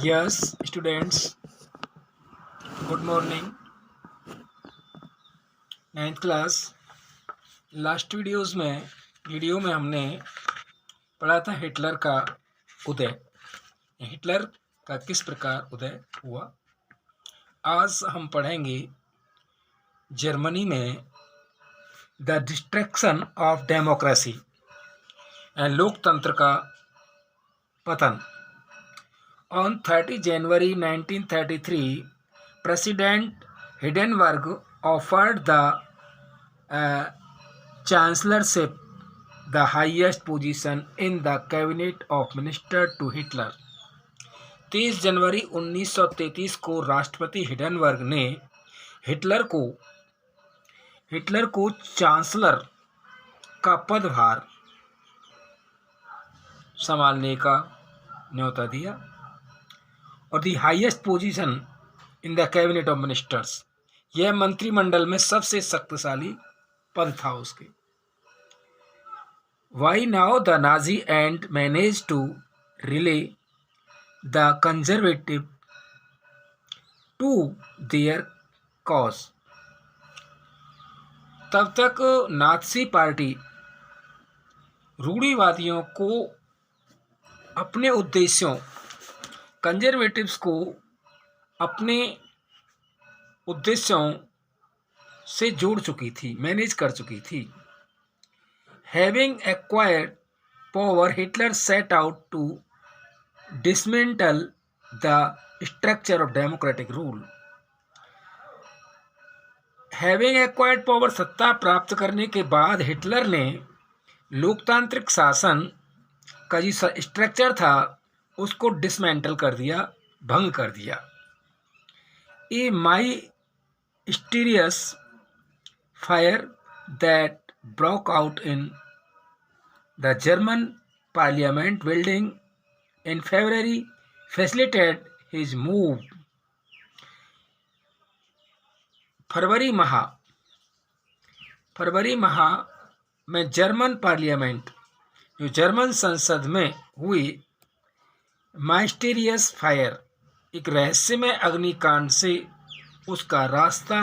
Yes students, good morning. Ninth class last video में हमने पढ़ा था हिटलर का उदय। हिटलर का किस प्रकार उदय हुआ। आज हम पढ़ेंगे जर्मनी में द डिस्ट्रक्शन ऑफ डेमोक्रेसी, लोकतंत्र का पतन। On 30 January 1933, President Hindenburg offered the chancellorship, the highest position in the cabinet of minister, to Hitler। 30 जनवरी 1933 को राष्ट्रपति हिडेनबर्ग ने हिटलर को चांसलर का पदभार संभालने का न्योता दिया और the highest position in the cabinet of ministers, यह मंत्रिमंडल में सबसे शक्तिशाली पद था उसके। Why now the Nazi and manage to rally the conservative to their cause. तब तक नाजी पार्टी रूढ़िवादियों को अपने उद्देश्यों, कंजर्वेटिव्स को अपने उद्देश्यों से जोड़ चुकी थी, मैनेज कर चुकी थी। Having acquired power, Hitler set out to dismantle the structure of democratic rule. Having acquired power, सत्ता प्राप्त करने के बाद हिटलर ने लोकतांत्रिक शासन का जो स्ट्रक्चर था उसको डिसमेंटल कर दिया, भंग कर दिया। A mysterious fire that broke out in the German parliament building in February facilitated his move. फरवरी माह में जर्मन पार्लियामेंट, जो जर्मन संसद में हुई माइस्टीरियस फायर, एक रहस्यमय अग्निकांड से उसका रास्ता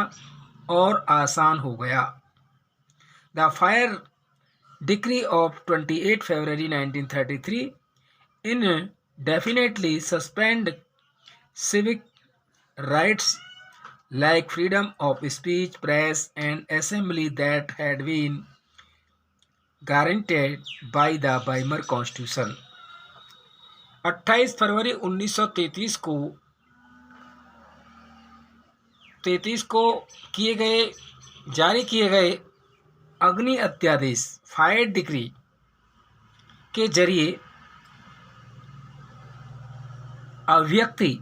और आसान हो गया। The fire decree of 28 February 1933 indefinitely suspend civic rights like freedom of speech, press and assembly that had been guaranteed by the Weimar Constitution। 28 फरवरी 1933 को जारी किए गए अग्नि अध्यादेश, फायर डिक्री के जरिए अभिव्यक्ति,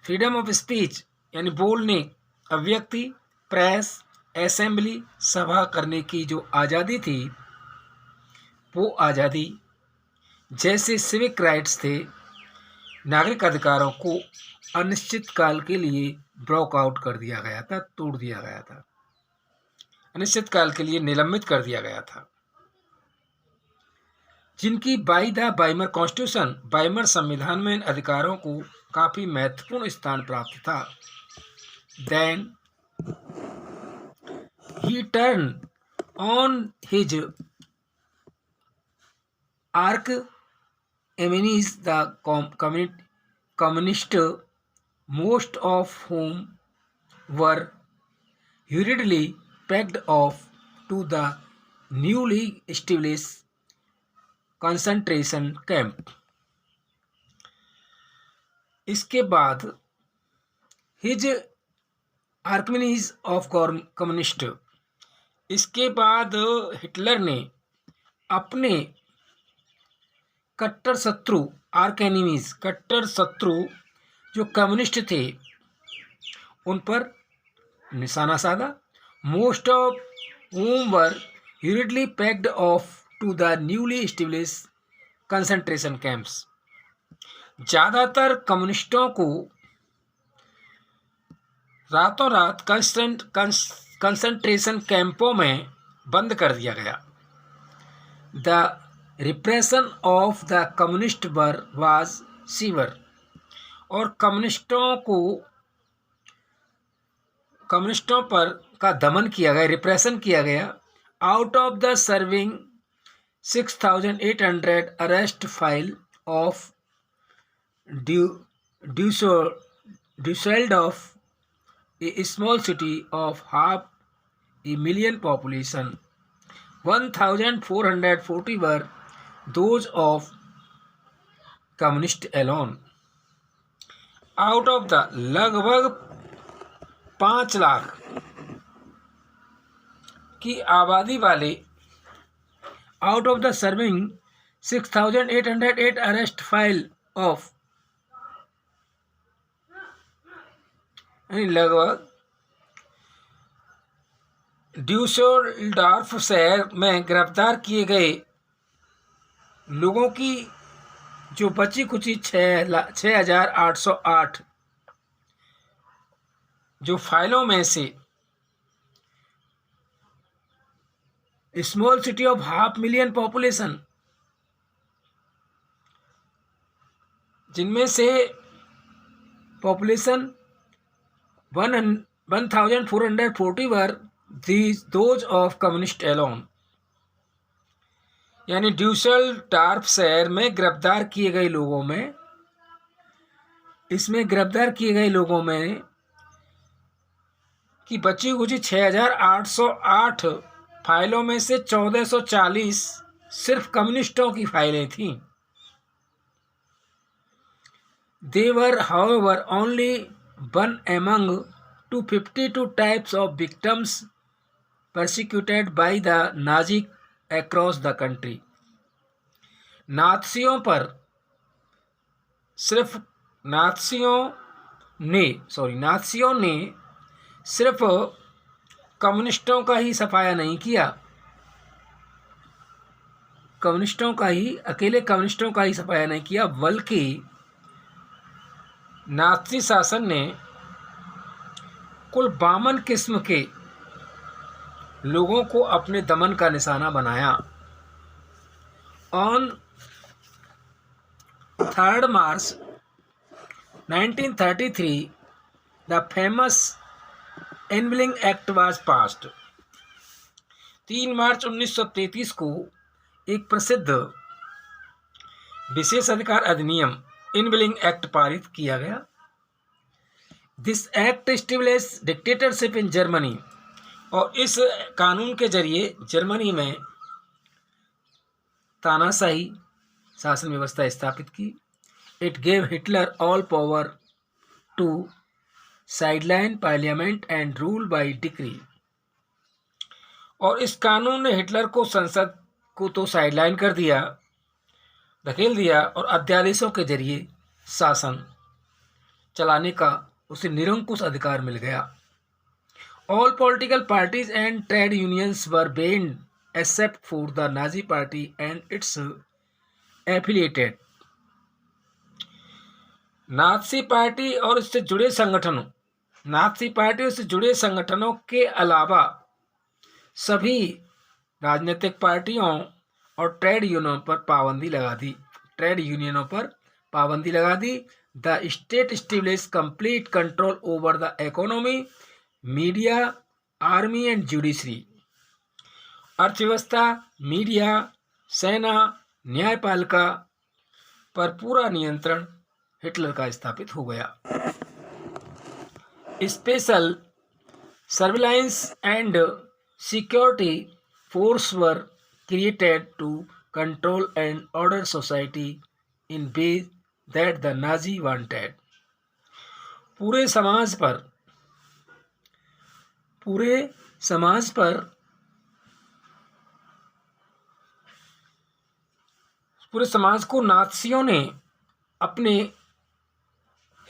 फ्रीडम ऑफ स्पीच यानी बोलने, अभिव्यक्ति, प्रेस, असेंबली, सभा करने की जो आज़ादी थी, वो आज़ादी जैसे सिविक राइट्स थे, नागरिक अधिकारों को अनिश्चित काल के लिए ब्रोक आउट कर दिया गया था, तोड़ दिया गया था, अनिश्चित काल के लिए निलंबित कर दिया गया था, जिनकी by the Weimar constitution, Weimar संविधान में इन अधिकारों को काफी महत्वपूर्ण स्थान प्राप्त था। Then he turn on his arch enemies, the communist, most of whom were hurriedly packed off to the newly established concentration camp। इसके बाद हिज आर्कमिनीज ऑफ कम्युनिस्ट, इसके बाद हिटलर ने अपने कट्टर शत्रु, आर्क एनिमीज, कट्टर शत्रु जो कम्युनिस्ट थे, उन पर निशाना साधा। Most of whom were hurriedly packed off to the newly established concentration camps। ज़्यादातर कम्युनिस्टों को रातों रात कंसंट्रेशन कैंपों में बंद कर दिया गया। The repression of the communist war was severe। और कम्युनिस्टों पर का दमन किया गया, रिप्रेशन किया गया। Out of the serving 6,800 arrest file of Düsseldorf, a small city of half a million population, 1,440 were those of communist alone. Out of the लगभग 5 लाख की आबादी वाले, out of the serving 6,808 arrest file of, लगभग ड्यूसेल्डॉर्फ शहर में गिरफ्तार किए गए लोगों की जो बची कुची 6,808 जो फाइलों में से स्मॉल सिटी ऑफ 500,000 पॉपुलेशन, जिनमें से population 1,440 were those of communist alone, यानी ड्यूसेल्डॉर्फ शहर में गिरफ्तार किए गए लोगों में, इसमें गिरफ्तार किए गए लोगों में कि बची कुछ 6,808 फाइलों में से 1,440 सिर्फ कम्युनिस्टों की फाइलें थीं। They were, however, only one among 252 types of victims persecuted by the Nazi across the country. नात्सियों ने सिर्फ कम्युनिस्टों का ही सफाया नहीं किया, अकेले कम्युनिस्टों का ही सफाया नहीं किया, बल्कि नाज़ी शासन ने कुल 52 किस्म के लोगों को अपने दमन का निशाना बनाया। On 3 March 1933 the famous enabling act was passed. 3 मार्च 1933 को एक प्रसिद्ध विशेष अधिकार अधिनियम एनविलिंग एक्ट पारित किया गया। This act establish dictatorship in Germany, और इस कानून के जरिए जर्मनी में तानाशाही शासन व्यवस्था स्थापित की। It gave Hitler all power to sideline parliament and rule by decree, और इस कानून ने हिटलर को संसद को तो साइडलाइन कर दिया, धकेल दिया, और अध्यादेशों के जरिए शासन चलाने का उसे निरंकुश अधिकार मिल गया। All political parties and trade unions were banned except for the Nazi party and its affiliated. Nazi party और इससे जुड़े संगठनों के अलावा सभी राजनीतिक पार्टियों और ट्रेड यूनियनों पर पाबंदी लगा दी। The state establish complete control over the economy, media, army and judiciary. अर्थव्यवस्था, मीडिया, सेना, न्यायपालिका पर पूरा नियंत्रण हिटलर का स्थापित हो गया। Special surveillance and security force were created to control and order society in ways that the Nazi wanted. पूरे समाज को नाज़ियों ने अपने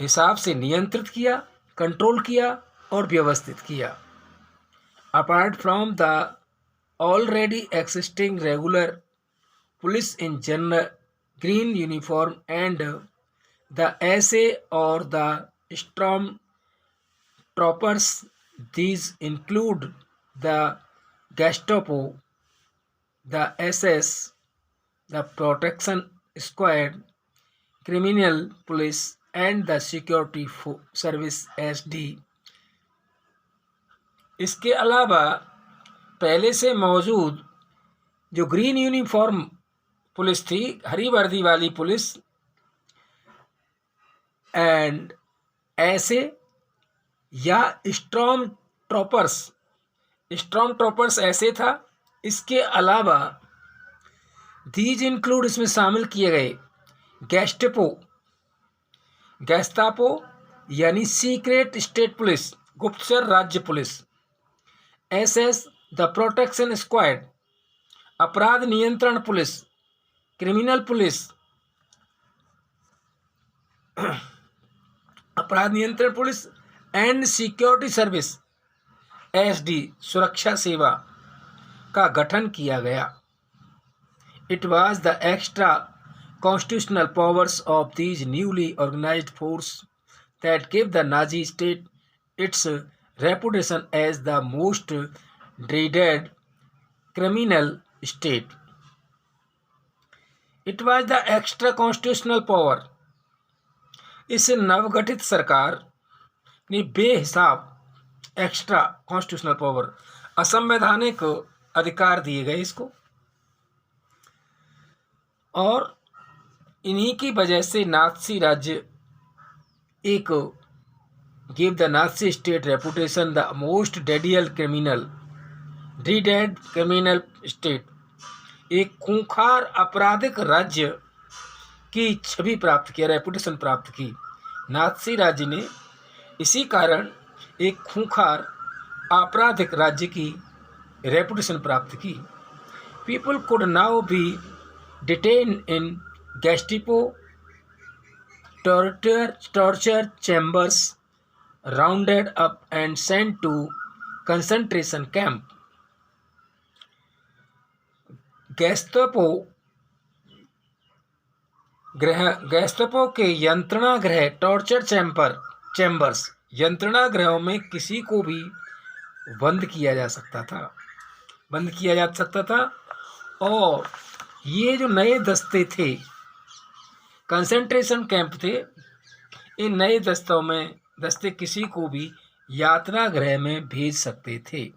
हिसाब से नियंत्रित किया, कंट्रोल किया और व्यवस्थित किया। Apart from the already existing regular police in general green uniform and the SA or the storm troopers, these include the Gestapo, the SS, the Protection Squad, criminal police and the security service SD। इसके अलावा पहले से मौजूद जो green uniform police थी, हरी वर्दी वाली police, and ऐसे या स्टॉर्म ट्रॉपर्स ऐसे था। इसके अलावा दीज इंक्लूड, इसमें शामिल किए गए गैस्टापो यानी सीक्रेट स्टेट पुलिस, गुप्तचर राज्य police, SS the protection squad, अपराध नियंत्रण पुलिस, क्रिमिनल पुलिस, अपराध नियंत्रण police, and security service SD, सुरक्षा सेवा का गठन किया गया। It was the extra constitutional powers of these newly organised force that give the Nazi state its reputation as the most dreaded criminal state. It was the extra constitutional power. इस नवगठित सरकार ने बेहिसाब एक्स्ट्रा कॉन्स्टिट्यूशनल पावर, असंवैधानिक अधिकार दिए गए इसको, और इन्हीं की वजह से नाज़ी राज्य एक give the Nazi state reputation the most dreaded criminal state, एक खूंखार आपराधिक राज्य की छवि प्राप्त किया, रेपुटेशन प्राप्त की। नाज़ी राज्य ने इसी कारण एक खूंखार आपराधिक राज्य की रेपुटेशन प्राप्त की। People could now be detain in Gestapo torture chambers, rounded up and sent to concentration camp. Gestapo के यंत्रणा गृह, टॉर्चर चैम्बर्स, यंत्रणा गृहों में किसी को भी बंद किया जा सकता था। और ये जो नए दस्ते थे, कंसंट्रेशन कैंप थे, इन नए दस्ते किसी को भी यातना गृह में भेज सकते थे।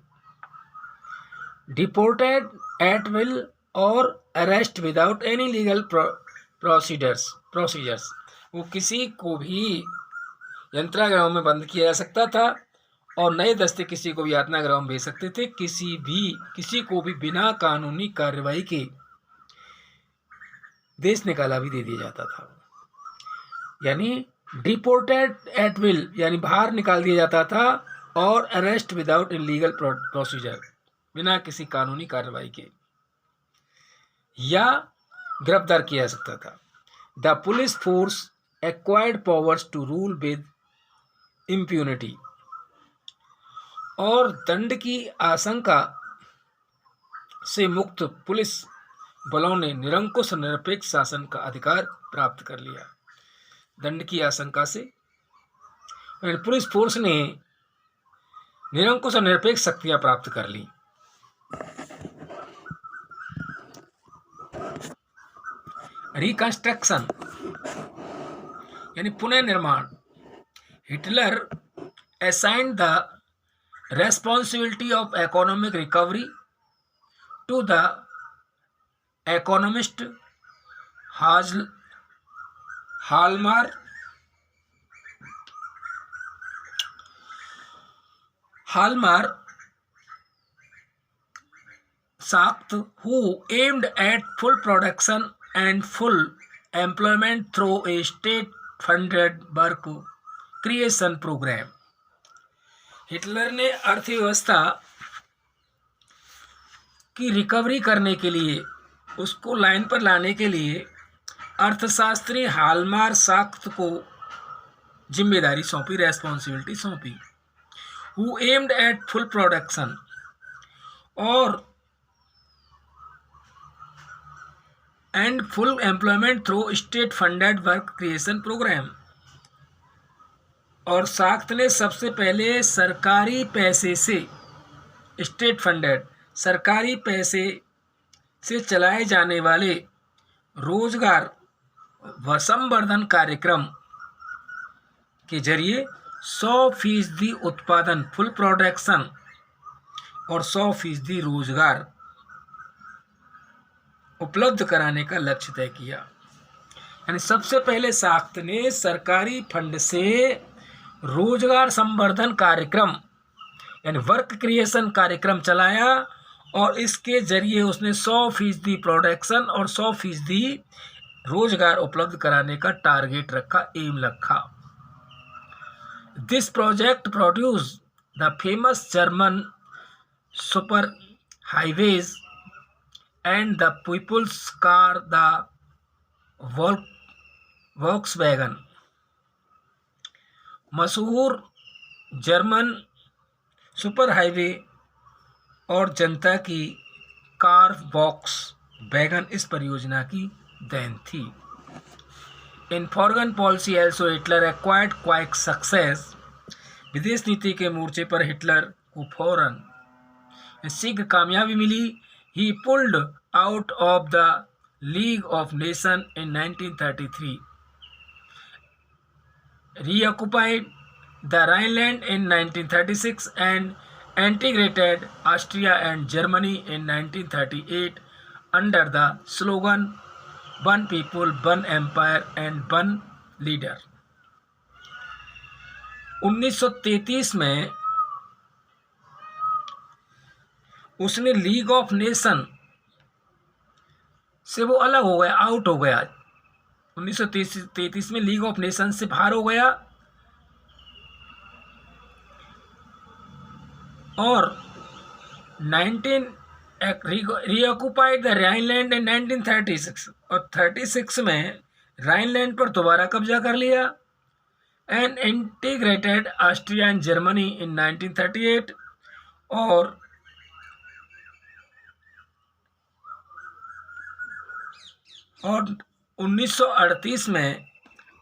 डिपोर्टेड एट विल और arrest without any legal procedures, वो किसी को भी यंत्रागृहों में बंद किया जा सकता था और नए दस्ते किसी को भी यातना गृह में भेज सकते थे। किसी को भी बिना कानूनी कार्रवाई के देश निकाला भी दे दिया जाता था। यानी डिपोर्टेड एट विल यानी बाहर निकाल दिया जाता था, और अरेस्ट विदाउट इलीगल प्रोसीजर, बिना किसी कानूनी कार्रवाई के, या गिरफ्तार किया जा सकता था। The police force acquired powers to rule with impunity, और दंड की आशंका से मुक्त पुलिस बलों ने निरंकुश निरपेक्ष शासन का अधिकार प्राप्त कर लिया। दंड की आशंका से पुलिस फोर्स ने निरंकुश और निरपेक्ष शक्तियां प्राप्त कर ली। रिकंस्ट्रक्शन यानी पुनः निर्माण। Hitler assigned the responsibility of economic recovery to the economist Hjalmar Schacht, who aimed at full production and full employment through a state-funded work creation program. Hitler ने अर्थव्यवस्था की रिकवरी करने के लिए, उसको लाइन पर लाने के लिए अर्थशास्त्री हाल्मार शाख्त को जिम्मेदारी सौंपी, रेस्पॉन्सिबिलिटी सौंपी। Who aimed at full production, और and full employment through state funded work creation program. और शाख्त ने सबसे पहले सरकारी पैसे से, स्टेट फंडेड, सरकारी पैसे से चलाए जाने वाले रोजगार व संवर्धन कार्यक्रम के जरिए 100% उत्पादन फुल प्रोडक्शन और 100% रोजगार उपलब्ध कराने का लक्ष्य तय किया। यानी सबसे पहले साख्त ने सरकारी फंड से रोजगार संवर्धन कार्यक्रम यानी वर्क क्रिएशन कार्यक्रम चलाया और इसके जरिए उसने 100% प्रोडक्शन और 100% रोजगार उपलब्ध कराने का टारगेट रखा, एम रखा। This project produce the famous German super highways and the people's car the Volkswagen. मशहूर जर्मन सुपर हाईवे और जनता की कार वॉक्सवैगन इस परियोजना की देन थी। In foreign policy also Hitler acquired quick success. विदेश नीति के मोर्चे पर हिटलर को फौरन शीघ्र कामयाबी मिली। He pulled out of the League of Nation in 1933, reoccupied the Rhineland in 1936 and integrated Austria and Germany in 1938 under the slogan One People, One Empire and One Leader। 1933 में उसने लीग ऑफ नेशन से वो अलग हो गया, out हो गया। 1933 में लीग ऑफ नेशन से बाहर हो गया और रीऑक्युपाइड द राइनलैंड इन 1936 और 36 में राइनलैंड पर दोबारा कब्जा कर लिया। And integrated Austria and Germany in 1938 और 1938 में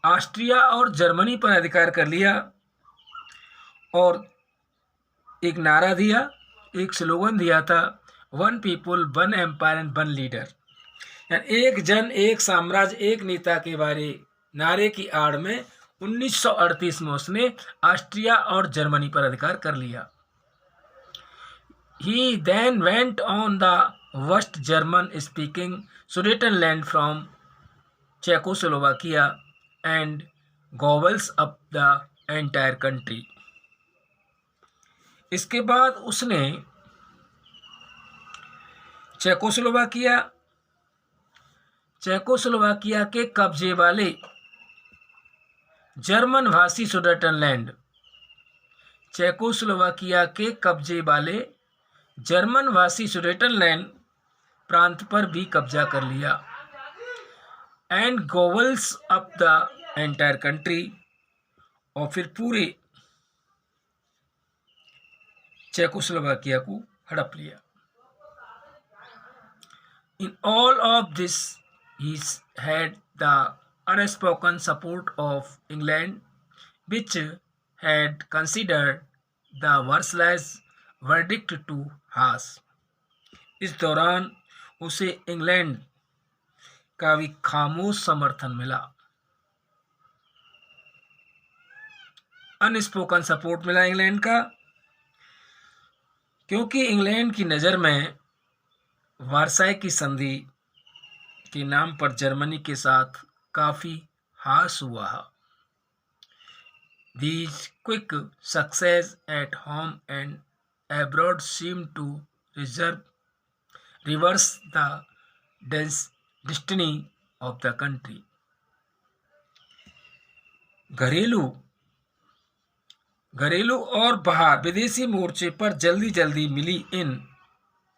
ऑस्ट्रिया और जर्मनी पर अधिकार कर लिया और एक नारा दिया, एक स्लोगन दिया था, one people one empire and one leader. यानी एक जन एक साम्राज्य एक नेता के बारे नारे की आड़ में 1938 में उसने ऑस्ट्रिया और जर्मनी पर अधिकार कर लिया। He then went on the West German speaking Sudetenland from Czechoslovakia and gobbles up the entire country। इसके बाद उसने चेकोस्लोवाकिया के कब्जे वाले जर्मन भाषी सुडेटनलैंड, चेकोस्लोवाकिया के कब्जे वाले जर्मन भाषी सुडेटनलैंड प्रांत पर भी कब्जा कर लिया। And gobbles up the entire country और फिर पूरे चेकोस्लोवाकिया को हड़प लिया। In all of this he had the unspoken support of England, which had considered the Versailles verdict too harsh। इस दौरान उसे इंग्लैंड का भी खामोश समर्थन मिला, अनस्पोकन सपोर्ट मिला इंग्लैंड का, क्योंकि इंग्लैंड की नज़र में वर्साई की संधि के नाम पर जर्मनी के साथ काफ़ी हास हुआ। These quick success at home and abroad seemed to reverse the destiny of the country। घरेलू और बाहर विदेशी मोर्चे पर जल्दी जल्दी मिली इन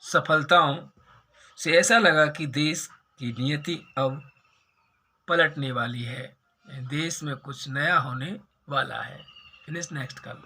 सफलताओं से ऐसा लगा कि देश की नियति अब पलटने वाली है, देश में कुछ नया होने वाला है। फिनिश नेक्स्ट कल।